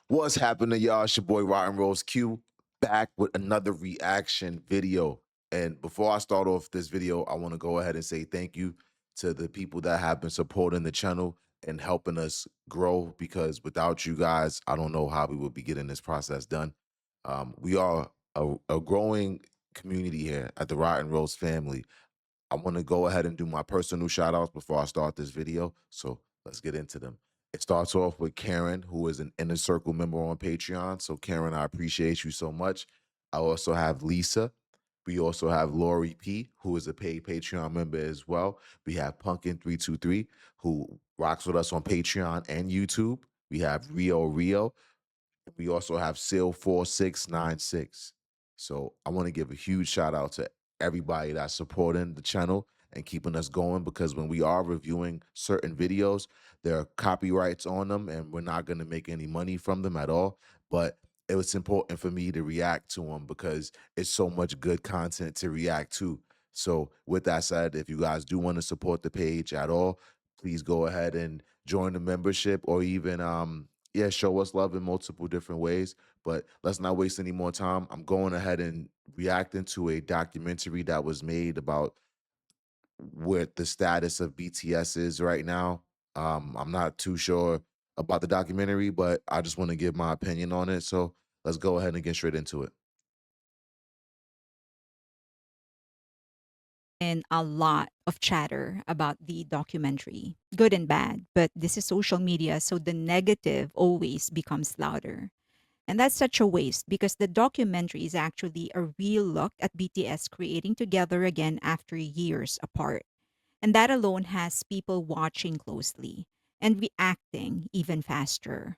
What's happening, y'all? It's your boy RottenRoseQ back with another reaction video. And before I start off this video, I want to go ahead and say thank you to the people that have been supporting the channel and helping us grow because without you guys, I don't know how we would be getting this process done. We are a growing community here at the Rotten Rose family. I want to go ahead and do my personal shout outs before I start this video. So let's get into them. It starts off with Karen, who is an Inner Circle member on Patreon. So, Karen, I appreciate you so much. I also have Lisa. We also have Lori P, who is a paid Patreon member as well. We have Pumpkin323, who rocks with us on Patreon and YouTube. We have Rio. We also have Seal4696. So I want to give a huge shout out to everybody that's supporting the channel and keeping us going because when we are reviewing certain videos, there are copyrights on them and we're not going to make any money from them at all. But it was important for me to react to them because it's so much good content to react to. So with that said, if you guys do want to support the page at all, please go ahead and join the membership or even yeah, show us love in multiple different ways. But let's not waste any more time. I'm going ahead and reacting to a documentary that was made about what the status of BTS is right now. I'm not too sure about the documentary, but I just want to give my opinion on it. So let's go ahead and get straight into it. And a lot of chatter about the documentary, good and bad. But this is social media, so the negative always becomes louder. And that's such a waste because the documentary is actually a real look at BTS creating together again after years apart. And that alone has people watching closely and reacting even faster.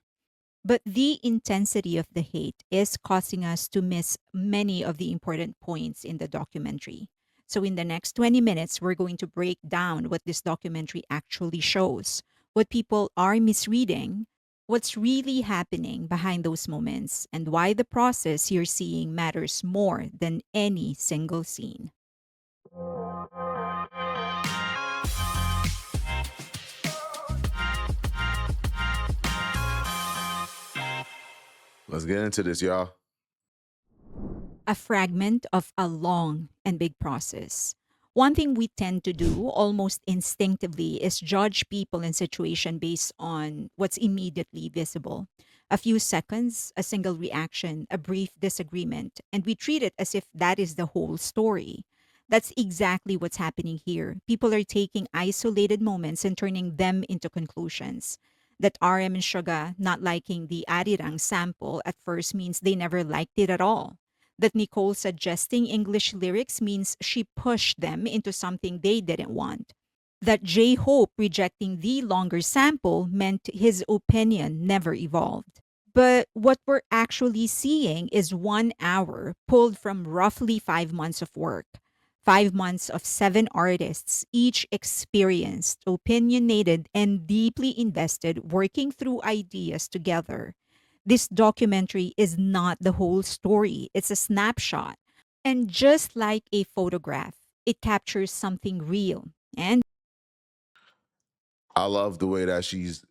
But the intensity of the hate is causing us to miss many of the important points in the documentary. So, in the next 20 minutes, we're going to break down what this documentary actually shows, what people are misreading, what's really happening behind those moments, and why the process you're seeing matters more than any single scene. Let's get into this, y'all. A fragment of a long and big process. One thing we tend to do almost instinctively is judge people and situation based on what's immediately visible. A few seconds, a single reaction, a brief disagreement, and we treat it as if that is the whole story. That's exactly what's happening here. People are taking isolated moments and turning them into conclusions. That RM and Suga not liking the ARIRANG sample at first means they never liked it at all. That Nicole suggesting English lyrics means she pushed them into something they didn't want. That J Hope rejecting the longer sample meant his opinion never evolved. But what we're actually seeing is 1 hour pulled from roughly 5 months of work. 5 months of seven artists, each experienced, opinionated, and deeply invested, working through ideas together. This documentary is not the whole story, it's a snapshot. And just like a photograph, it captures something real. And I love the way that she's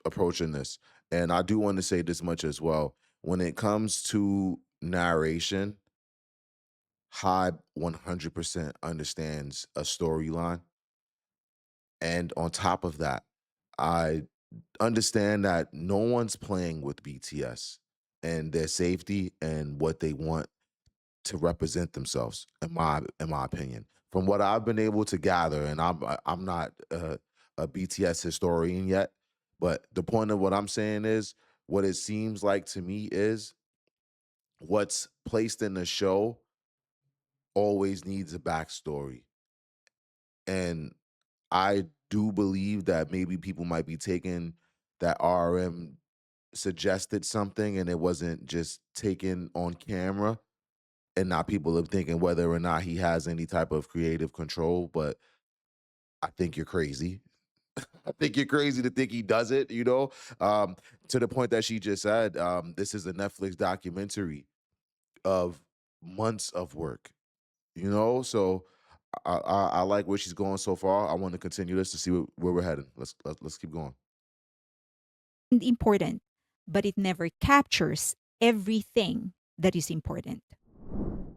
approaching this. And I do want to say this much as well. When it comes to narration, Hyde 100% understands a storyline. And on top of that, I understand that no one's playing with BTS and their safety and what they want to represent themselves, in my opinion. From what I've been able to gather, and I'm not a BTS historian yet, but the point of what I'm saying is what it seems like to me is what's placed in the show always needs a backstory. And I do believe that maybe people might be taking that RM suggested something and it wasn't just taken on camera and not people are thinking whether or not he has any type of creative control, but I think you're crazy. I think you're crazy to think he does it, um, to the point that she just said, this is a Netflix documentary of months of work, So I like where she's going so far. I want to continue this to see where we're heading. Let's keep going. important. but it never captures everything that is important.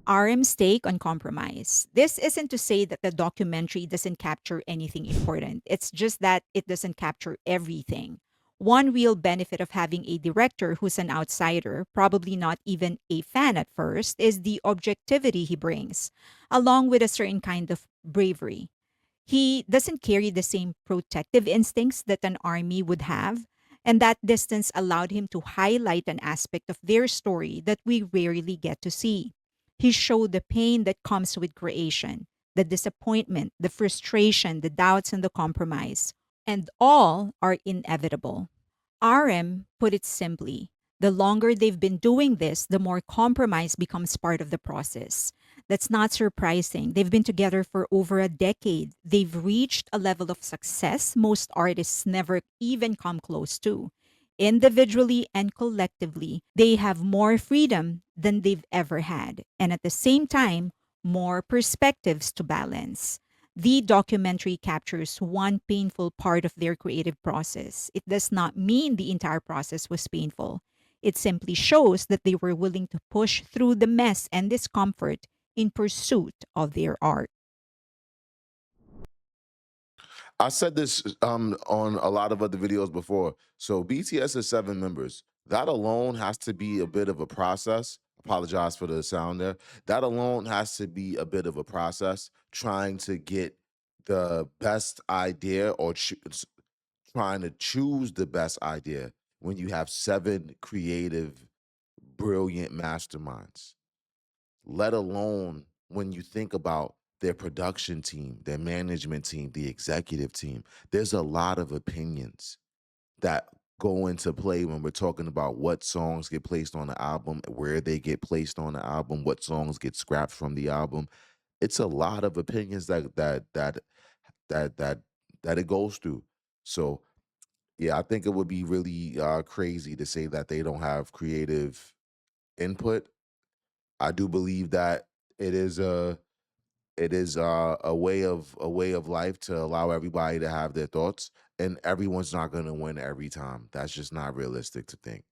RM's take on compromise. This isn't to say that the documentary doesn't capture anything important. It's just that it doesn't capture everything. One real benefit of having a director who's an outsider, probably not even a fan at first, is the objectivity he brings, along with a certain kind of bravery. He doesn't carry the same protective instincts that an army would have, and that distance allowed him to highlight an aspect of their story that we rarely get to see. He showed the pain that comes with creation, the disappointment, the frustration, the doubts, and the compromise, and all are inevitable. RM put it simply: the longer they've been doing this, the more compromise becomes part of the process. That's not surprising. They've been together for over a decade. They've reached a level of success most artists never even come close to. Individually and collectively, they have more freedom than they've ever had, and at the same time, more perspectives to balance. The documentary captures one painful part of their creative process. It does not mean the entire process was painful. It simply shows that they were willing to push through the mess and discomfort in pursuit of their art. I said this on a lot of other videos before. So BTS is 7 members. That alone has to be a bit of a process. Apologize for the sound there. That alone has to be a bit of a process trying to get the best idea or trying to choose the best idea when you have 7 creative, brilliant masterminds, let alone when you think about their production team, their management team, the executive team. There's a lot of opinions that go into play when we're talking about what songs get placed on the album, where they get placed on the album, what songs get scrapped from the album. It's a lot of opinions that that that it goes through. So yeah, I think it would be really crazy to say that they don't have creative input. I do believe that it is a a way of life to allow everybody to have their thoughts, and everyone's not going to win every time. That's just not realistic to think.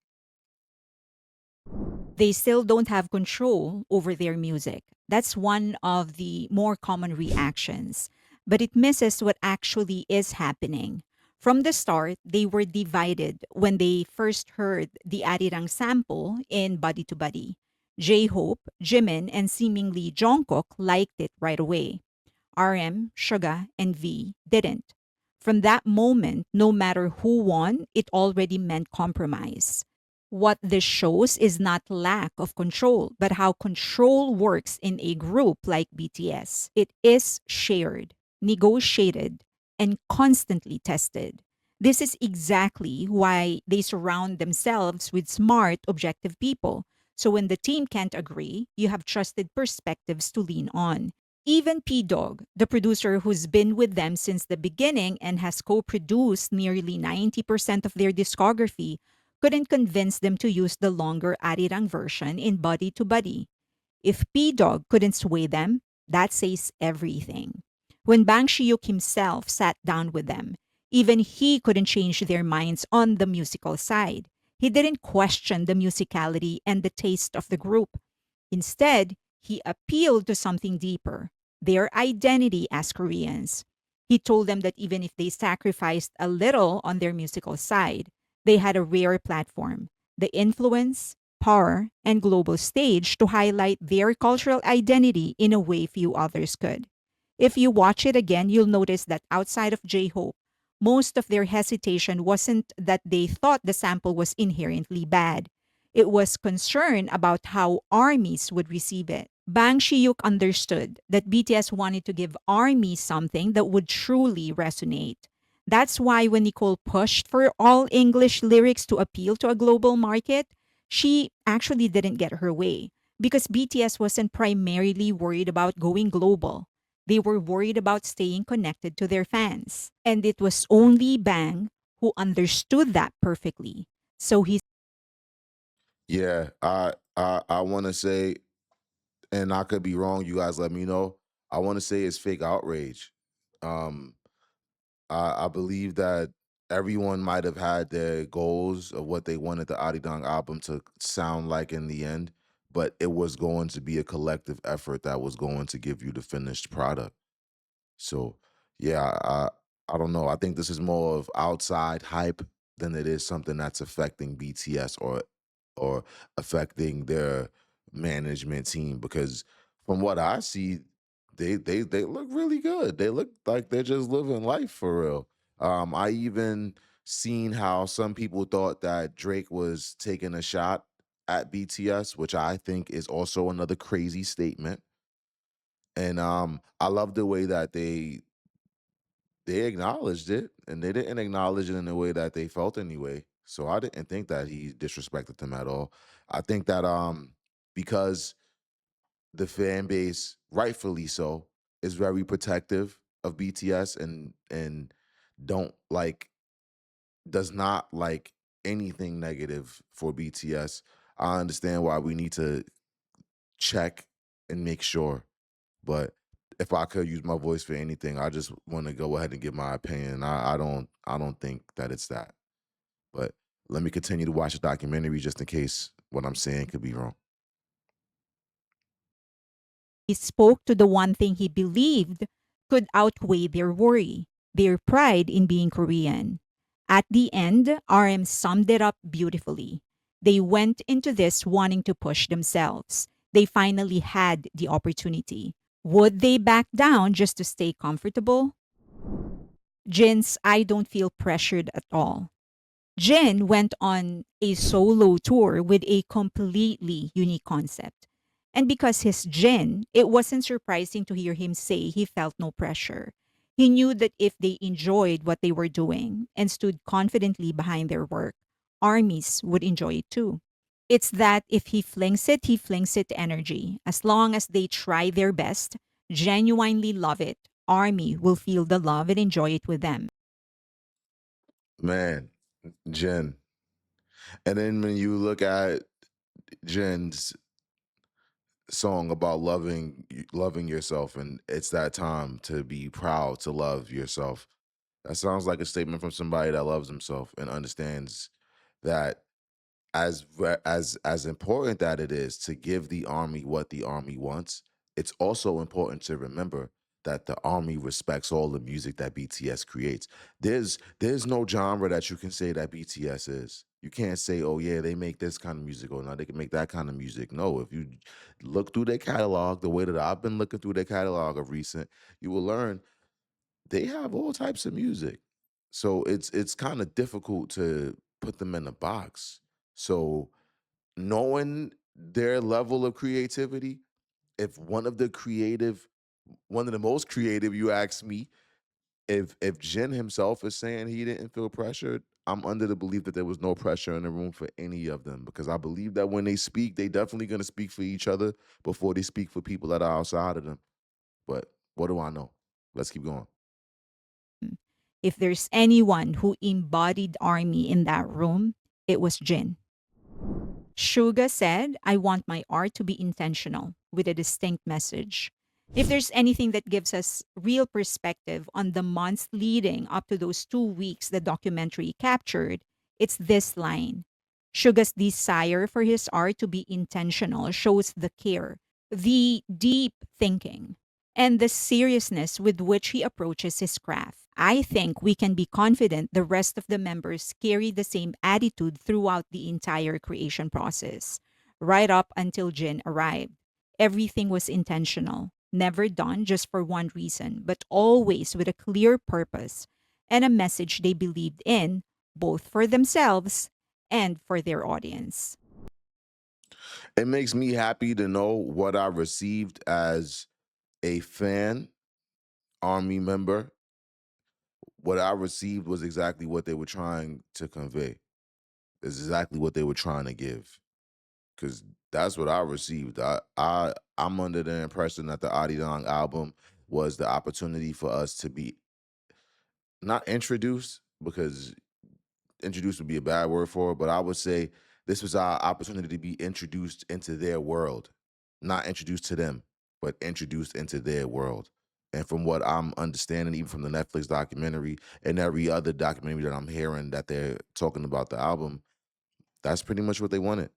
They still don't have control over their music. That's one of the more common reactions. But it misses what actually is happening. From the start, they were divided when they first heard the ARIRANG sample in Body to Body. J-Hope, Jimin, and seemingly Jungkook liked it right away. RM, Suga, and V didn't. From that moment, no matter who won, it already meant compromise. What this shows is not lack of control, but how control works in a group like BTS. It is shared, negotiated, and constantly tested. This is exactly why they surround themselves with smart, objective people. So when the team can't agree, you have trusted perspectives to lean on. Even P Dog, the producer who's been with them since the beginning and has co produced nearly 90% of their discography, couldn't convince them to use the longer Arirang version in Body to Body. If P Dog couldn't sway them, that says everything. When Bang Shiyuk himself sat down with them, even he couldn't change their minds on the musical side. He didn't question the musicality and the taste of the group. Instead, he appealed to something deeper: their identity as Koreans. He told them that even if they sacrificed a little on their musical side, they had a rare platform: the influence, power, and global stage to highlight their cultural identity in a way few others could. If you watch it again, you'll notice that outside of J Hope, most of their hesitation wasn't that they thought the sample was inherently bad. It was concern about how armies would receive it. Bang Shiyuk understood that BTS wanted to give armies something that would truly resonate. That's why when Nicole pushed for all English lyrics to appeal to a global market, she actually didn't get her way because BTS wasn't primarily worried about going global. They were worried about staying connected to their fans. And it was only Bang who understood that perfectly. So he Yeah, I want to say, and I could be wrong. You guys let me know. I want to say it's fake outrage. Um, I believe that everyone might have had their goals of what they wanted the Arirang album to sound like in the end, but it was going to be a collective effort that was going to give you the finished product. So yeah, I don't know. I think this is more of outside hype than it is something that's affecting BTS or affecting their management team because from what I see, they look really good. They look like they're just living life for real. I even seen how some people thought that Drake was taking a shot at BTS, which I think is also another crazy statement. And I love the way that they acknowledged it, and they didn't acknowledge it in the way that they felt anyway. So I didn't think that he disrespected them at all. I think that because the fan base, rightfully so, is very protective of BTS and don't like does not like anything negative for BTS. I understand why we need to check and make sure. But if I could use my voice for anything, I just want to go ahead and give my opinion. I don't think that it's that. But let me continue to watch the documentary just in case what I'm saying could be wrong. He spoke to the one thing he believed could outweigh their worry, their pride in being Korean. At the end, RM summed it up beautifully. They went into this wanting to push themselves. They finally had the opportunity. Would they back down just to stay comfortable? Jin's I don't feel pressured at all. Jin went on a solo tour with a completely unique concept. And because he's Jin, it wasn't surprising to hear him say he felt no pressure. He knew that if they enjoyed what they were doing and stood confidently behind their work, armies would enjoy it too. It's that if he flings it energy. As long as they try their best, genuinely love it, army will feel the love and enjoy it with them. Man, Jen. And then when you look at Jen's song about loving yourself and it's that time to be proud to love yourself. That sounds like a statement from somebody that loves himself and understands that as important that it is to give the army what the army wants, it's also important to remember that the army respects all the music that BTS creates. There's no genre that you can say that BTS is. You can't say, oh yeah, they make this kind of music, or no, they can make that kind of music. No, if you look through their catalog, the way that I've been looking through their catalog of recent, you will learn they have all types of music. So it's kind of difficult to put them in a box. So knowing their level of creativity, if one of the most creative, you ask me, if Jin himself is saying he didn't feel pressured, I'm under the belief that there was no pressure in the room for any of them because I believe that when they speak, they definitely gonna speak for each other before they speak for people that are outside of them. But what do I know? Let's keep going. If there's anyone who embodied army in that room, it was Jin. Suga said, I want my art to be intentional with a distinct message. If there's anything that gives us real perspective on the months leading up to those 2 weeks the documentary captured, it's this line. Suga's desire for his art to be intentional shows the care, the deep thinking, and the seriousness with which he approaches his craft. I think we can be confident the rest of the members carry the same attitude throughout the entire creation process, right up until Jin arrived. Everything was intentional, never done just for one reason, but always with a clear purpose and a message they believed in, both for themselves and for their audience. It makes me happy to know what I received as a fan, army member. What I received was exactly what they were trying to convey. Is exactly what they were trying to give. Cause that's what I received. I'm under the impression that the Adidong album was the opportunity for us to be not introduced, because introduced would be a bad word for it, but I would say this was our opportunity to be introduced into their world. Not introduced to them, but introduced into their world. And from what I'm understanding, even from the Netflix documentary and every other documentary that I'm hearing that they're talking about the album, that's pretty much what they wanted.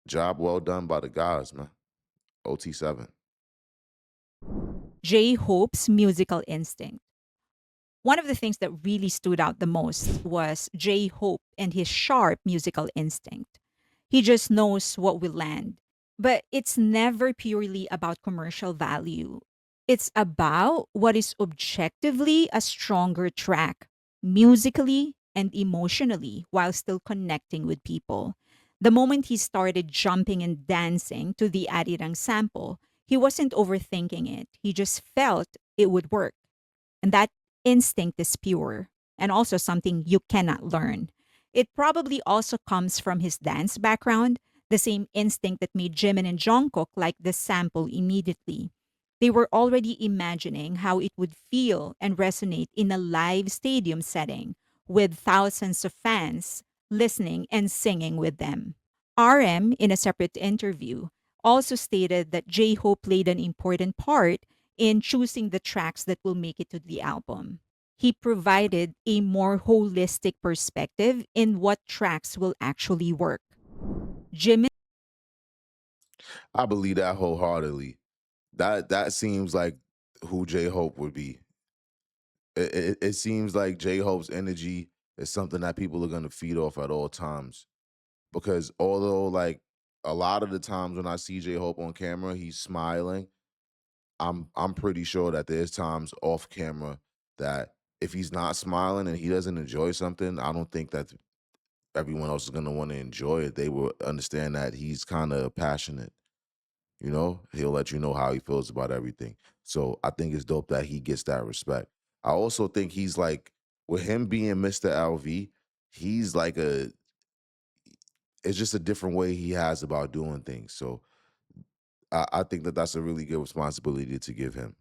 Job well done by the guys, man. OT7. J Hope's musical instinct. One of the things that really stood out the most was J Hope and his sharp musical instinct. He just knows what will land. But it's never purely about commercial value. It's about what is objectively a stronger track, musically and emotionally, while still connecting with people. The moment he started jumping and dancing to the Arirang sample, he wasn't overthinking it. He just felt it would work. And that instinct is pure and also something you cannot learn. It probably also comes from his dance background, the same instinct that made Jimin and Jungkook like the sample immediately. They were already imagining how it would feel and resonate in a live stadium setting with thousands of fans listening and singing with them. RM, in a separate interview, also stated that J Hope played an important part in choosing the tracks that will make it to the album. He provided a more holistic perspective in what tracks will actually work. Jimin I believe that wholeheartedly. That seems like who J Hope would be. It seems like J Hope's energy is something that people are gonna feed off at all times. Because although like a lot of the times when I see J Hope on camera, he's smiling. I'm pretty sure that there's times off camera that if he's not smiling and he doesn't enjoy something, I don't think that everyone else is gonna want to enjoy it. They will understand that he's kind of passionate. You know, he'll let you know how he feels about everything. So I think it's dope that he gets that respect. I also think he's like, with him being Mr. LV, he's like it's just a different way he has about doing things. So I think that that's a really good responsibility to give him.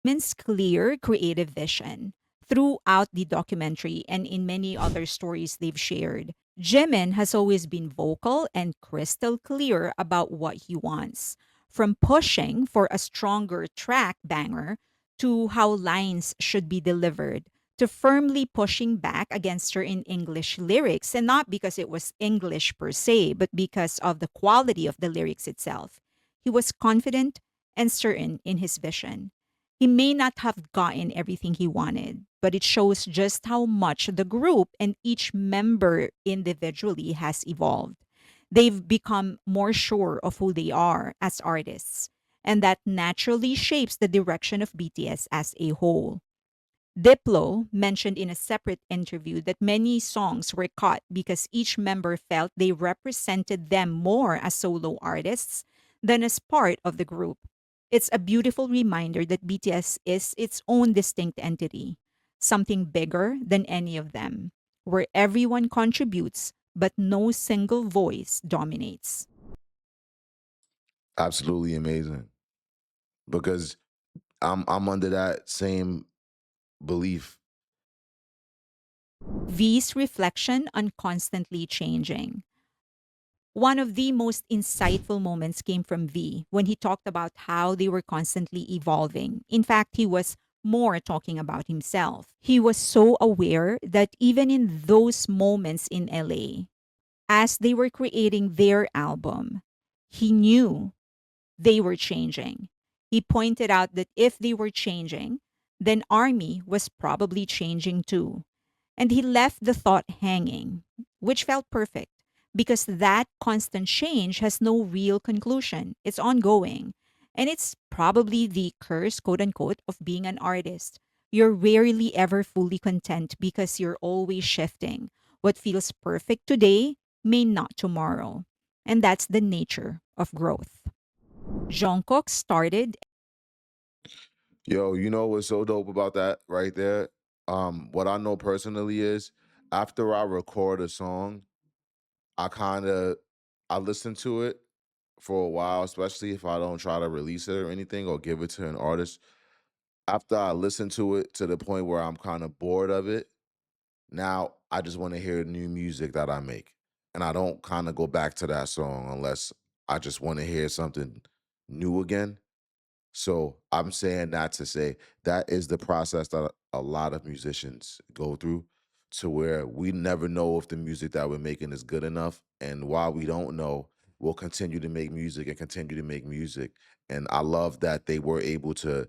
Jimin's clear creative vision throughout the documentary and in many other stories they've shared. Jimin has always been vocal and crystal clear about what he wants, from pushing for a stronger track banger to how lines should be delivered, to firmly pushing back against certain English lyrics, and not because it was English per se, but because of the quality of the lyrics itself. He was confident and certain in his vision. He may not have gotten everything he wanted, but it shows just how much the group and each member individually has evolved. They've become more sure of who they are as artists, and that naturally shapes the direction of BTS as a whole. Diplo mentioned in a separate interview that many songs were cut because each member felt they represented them more as solo artists than as part of the group. It's a beautiful reminder that BTS is its own distinct entity, something bigger than any of them, where everyone contributes but no single voice dominates. Absolutely amazing. Because I'm under that same belief. V's reflection on constantly changing. One of the most insightful moments came from V when he talked about how they were constantly evolving. In fact, he was more talking about himself. He was so aware that even in those moments in LA, as they were creating their album, he knew they were changing. He pointed out that if they were changing, then Army was probably changing too. And he left the thought hanging, which felt perfect because that constant change has no real conclusion. It's ongoing. And it's probably the curse, quote unquote, of being an artist. You're rarely ever fully content because you're always shifting. What feels perfect today may not tomorrow. And that's the nature of growth. Jungkook started. Yo, you know what's so dope about that right there? What I know personally is after I record a song, I kind of I listen to it for a while, especially if I don't try to release it or anything or give it to an artist. After I listen to it to the point where I'm kind of bored of it, now I just want to hear new music that I make. And I don't kind of go back to that song unless I just want to hear something new again. So I'm saying that to say that is the process that a lot of musicians go through, to where we never know if the music that we're making is good enough. And while we don't know, we'll continue to make music and continue to make music. And I love that they were able to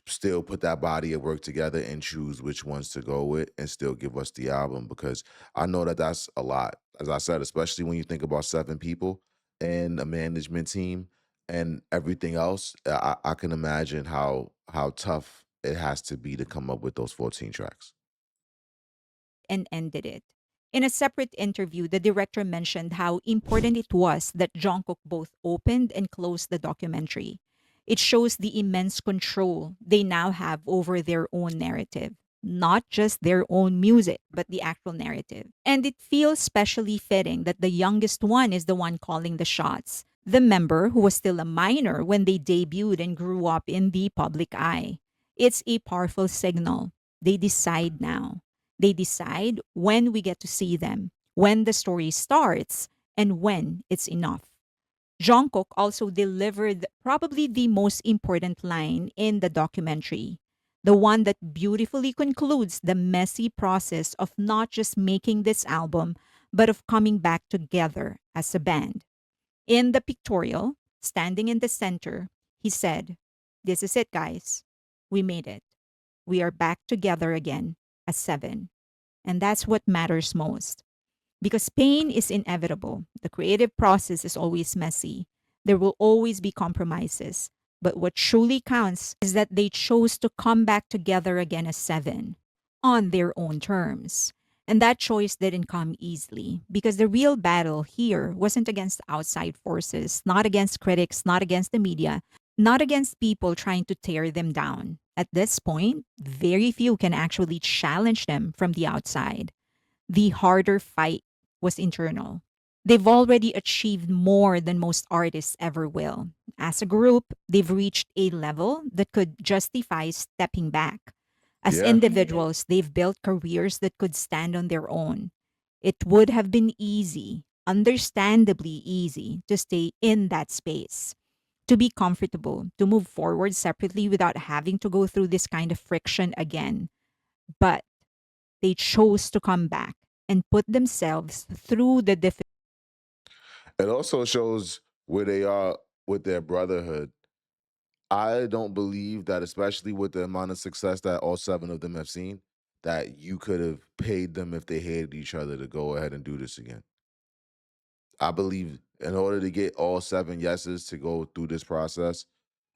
still put that body of work together and choose which ones to go with and still give us the album, because I know that that's a lot. As I said, especially when you think about 7 people and a management team and everything else, I can imagine how tough it has to be to come up with those 14 tracks. and ended it. In a separate interview, the director mentioned how important it was that Jungkook both opened and closed the documentary. It shows the immense control they now have over their own narrative, not just their own music, but the actual narrative. And it feels specially fitting that the youngest one is the one calling the shots, the member who was still a minor when they debuted and grew up in the public eye. It's a powerful signal. They decide now. They decide when we get to see them, when the story starts, and when it's enough. Jungkook also delivered probably the most important line in the documentary, the one that beautifully concludes the messy process of not just making this album, but of coming back together as a band. In the pictorial, standing in the center, he said, "This is it, guys. We made it. We are back together again as seven." And that's what matters most. Because pain is inevitable. The creative process is always messy. There will always be compromises. But what truly counts is that they chose to come back together again as seven on their own terms. And that choice didn't come easily because the real battle here wasn't against outside forces, not against critics, not against the media, not against people trying to tear them down. At this point, very few can actually challenge them from the outside. The harder fight was internal. They've already achieved more than most artists ever will. As a group, they've reached a level that could justify stepping back. As Yeah. individuals, they've built careers that could stand on their own. It would have been easy, understandably easy, to stay in that space, to be comfortable, to move forward separately without having to go through this kind of friction again. But they chose to come back and put themselves through the difficult. It also shows where they are with their brotherhood. I don't believe that, especially with the amount of success that all 7 of them have seen, that you could have paid them if they hated each other to go ahead and do this again. I believe in order to get all 7 yeses to go through this process,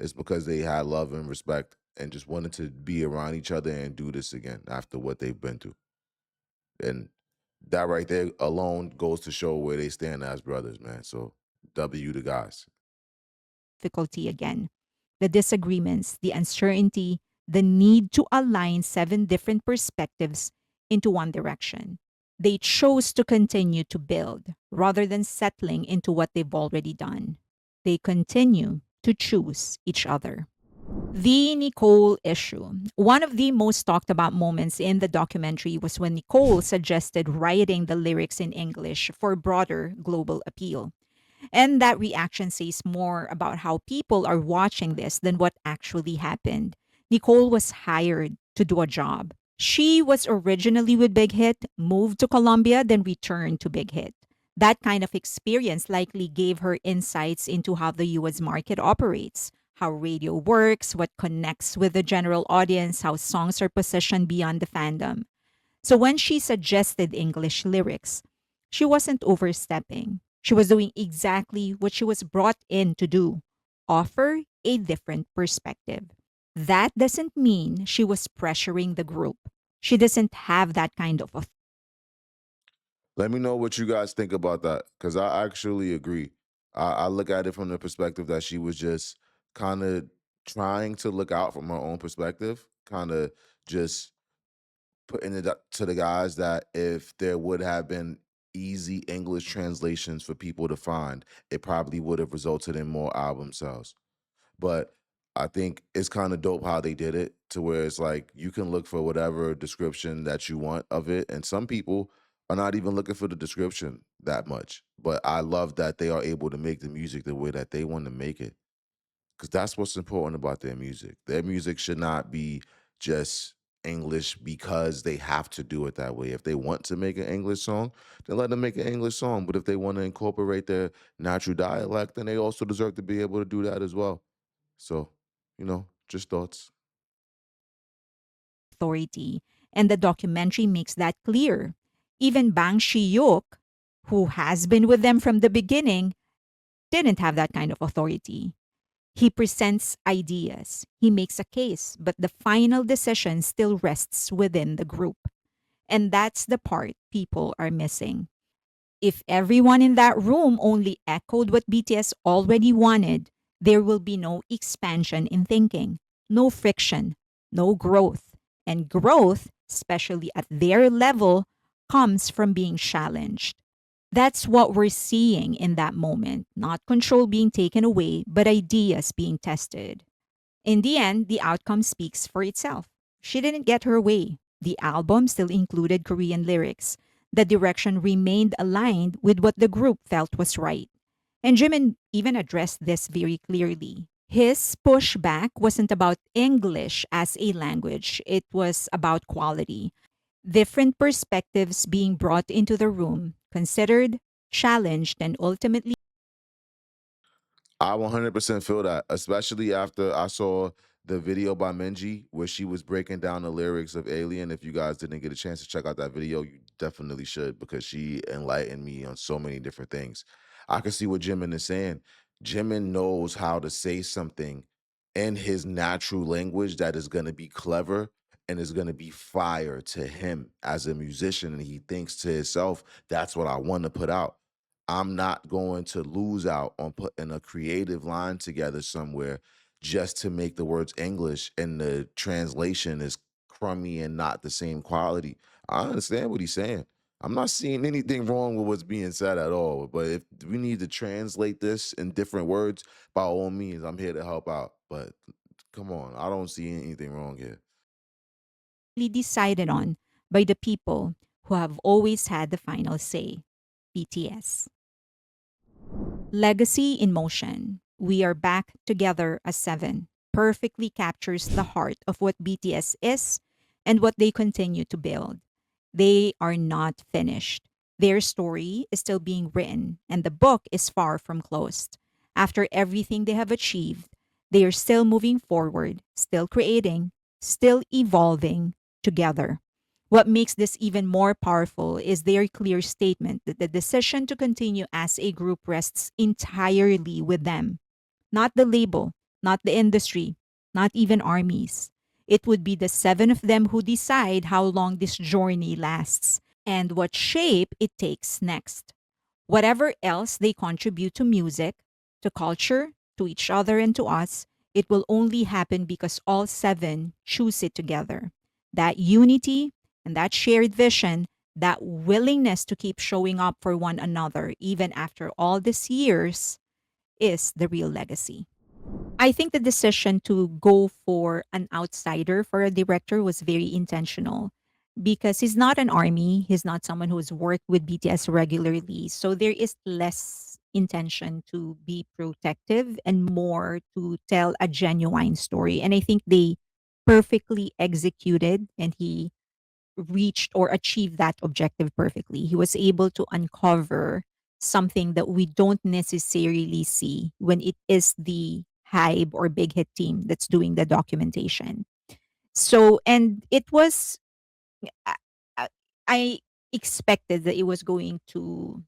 it's because they had love and respect and just wanted to be around each other and do this again after what they've been through. And that right there alone goes to show where they stand as brothers, man. So W to guys. difficulty again. The disagreements, the uncertainty, the need to align seven different perspectives into one direction. They chose to continue to build rather than settling into what they've already done. They continue to choose each other. The Nicole issue. One of the most talked about moments in the documentary was when Nicole suggested writing the lyrics in English for broader global appeal. And that reaction says more about how people are watching this than what actually happened. Nicole was hired to do a job. She was originally with Big Hit, moved to Colombia, then returned to Big Hit. That kind of experience likely gave her insights into how the US market operates, how radio works, what connects with the general audience, how songs are positioned beyond the fandom. So when she suggested English lyrics, she wasn't overstepping. She was doing exactly what she was brought in to do, offer a different perspective. That doesn't mean she was pressuring the group. She doesn't have that kind of authority. Let me know what you guys think about that, because I actually agree. I look at it from the perspective that she was just kind of trying to look out from her own perspective, kind of just putting it up to the guys that if there would have been easy English translations for people to find, it probably would have resulted in more album sales. But I think it's kind of dope how they did it, to where it's like you can look for whatever description that you want of it. And some people are not even looking for the description that much. But I love that they are able to make the music the way that they want to make it. because that's what's important about their music. Their music should not be just English because they have to do it that way. If they want to make an English song, then let them make an English song. But if they want to incorporate their natural dialect, then they also deserve to be able to do that as well. So, just thoughts. Authority. And the documentary makes that clear. Even Bang Si-Hyuk, who has been with them from the beginning, didn't have that kind of authority. He presents ideas, he makes a case, but the final decision still rests within the group. And that's the part people are missing. If everyone in that room only echoed what BTS already wanted, there will be no expansion in thinking, no friction, no growth. And growth, especially at their level, comes from being challenged. That's what we're seeing in that moment, not control being taken away, but ideas being tested. In the end, the outcome speaks for itself. She didn't get her way. The album still included Korean lyrics. The direction remained aligned with what the group felt was right. And Jimin even addressed this very clearly. His pushback wasn't about English as a language, it was about quality. Different perspectives being brought into the room, considered, challenged, and ultimately I 100% feel that, especially after I saw the video by Menji where she was breaking down the lyrics of Alien. If you guys didn't get a chance to check out that video, you definitely should because she enlightened me on so many different things. I can see what Jimin is saying. Jimin knows how to say something in his natural language that is going to be clever and is going to be fire to him as a musician. And he thinks to himself, that's what I want to put out. I'm not going to lose out on putting a creative line together somewhere just to make the words English and the translation is crummy and not the same quality. I understand what he's saying. I'm not seeing anything wrong with what's being said at all. But if we need to translate this in different words, by all means, I'm here to help out. But come on, I don't see anything wrong here. decided on by the people who have always had the final say, BTS. Legacy in Motion. We Are Back Together as Seven perfectly captures the heart of what BTS is and what they continue to build. They are not finished. Their story is still being written, and the book is far from closed. After everything they have achieved, they are still moving forward, still creating, still evolving together. What makes this even more powerful is their clear statement that the decision to continue as a group rests entirely with them, not the label, not the industry, not even armies. It would be the seven of them who decide how long this journey lasts and what shape it takes next. Whatever else they contribute to music, to culture, to each other, and to us, it will only happen because all seven choose it together. That unity and that shared vision, that willingness to keep showing up for one another, even after all these years, is the real legacy. I think the decision to go for an outsider for a director was very intentional because he's not an army. He's not someone who's worked with BTS regularly. So there is less intention to be protective and more to tell a genuine story. And I think they perfectly executed and he reached or achieved that objective perfectly. He was able to uncover something that we don't necessarily see when it is the Hybe or big hit team that's doing the documentation. So, and it was, I I- I expected that it was going to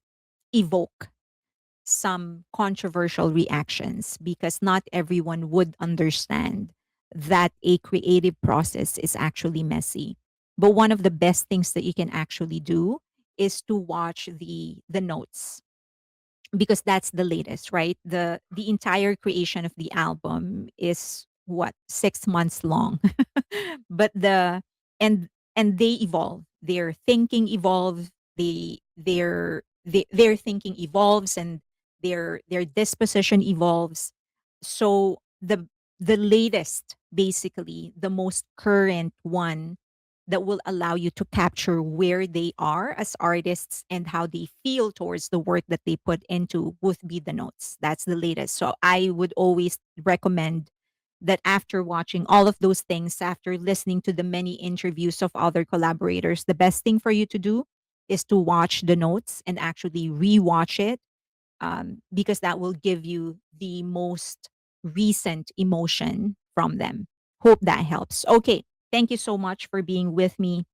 evoke some controversial reactions because not everyone would understand that a creative process is actually messy. But one of the best things that you can actually do is to watch the notes because that's the latest, right? The entire creation of the album is what 6 months long, but the and they evolve. Their thinking evolves. Their thinking evolves, and their disposition evolves. So the latest, basically the most current one that will allow you to capture where they are as artists and how they feel towards the work that they put into would be the notes. That's the latest. So I would always recommend that after watching all of those things, after listening to the many interviews of other collaborators, the best thing for you to do is to watch the notes and actually rewatch it, because that will give you the most recent emotion from them. Hope that helps. Okay. Thank you so much for being with me.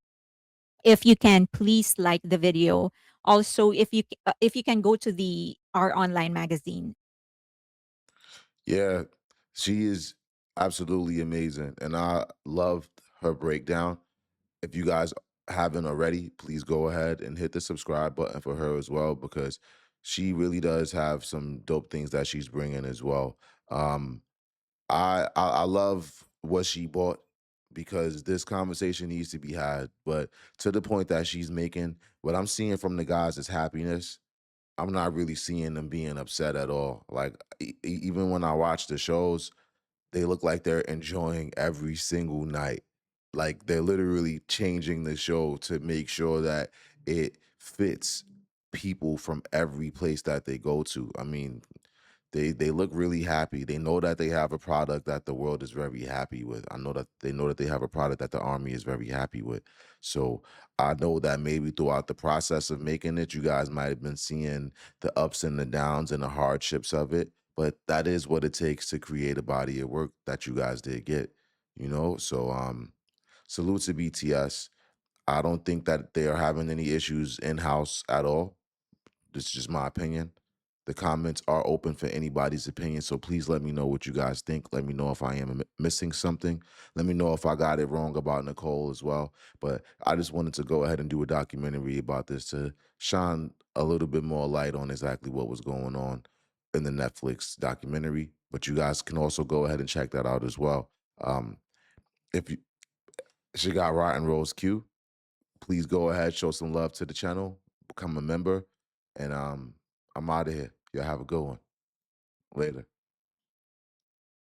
If you can, please like the video. Also, if you can go to the our online magazine. Yeah, she is absolutely amazing, and I loved her breakdown. If you guys haven't already, please go ahead and hit the subscribe button for her as well, because she really does have some dope things that she's bringing as well. Um, I love what she bought, because this conversation needs to be had, but to the point that she's making, what I'm seeing from the guys is happiness. I'm not really seeing them being upset at all. Like even when I watch the shows, they look like they're enjoying every single night. Like they're literally changing the show to make sure that it fits people from every place that they go to. I mean, they look really happy. They know that they have a product that the world is very happy with. I know that they know that they have a product that the army is very happy with. So I know that maybe throughout the process of making it, you guys might have been seeing the ups and the downs and the hardships of it. But that is what it takes to create a body of work that you guys did get. So salute to BTS. I don't think that they are having any issues in-house at all. This is just my opinion. The comments are open for anybody's opinion, so please let me know what you guys think. Let me know if I am missing something. Let me know if I got it wrong about Nicole as well. But I just wanted to go ahead and do a documentary about this to shine a little bit more light on exactly what was going on in the Netflix documentary. But you guys can also go ahead and check that out as well. Um, if you, she got Rotten Rose Q, please go ahead, show some love to the channel, become a member, and I'm out of here. Y'all have a good one. Later.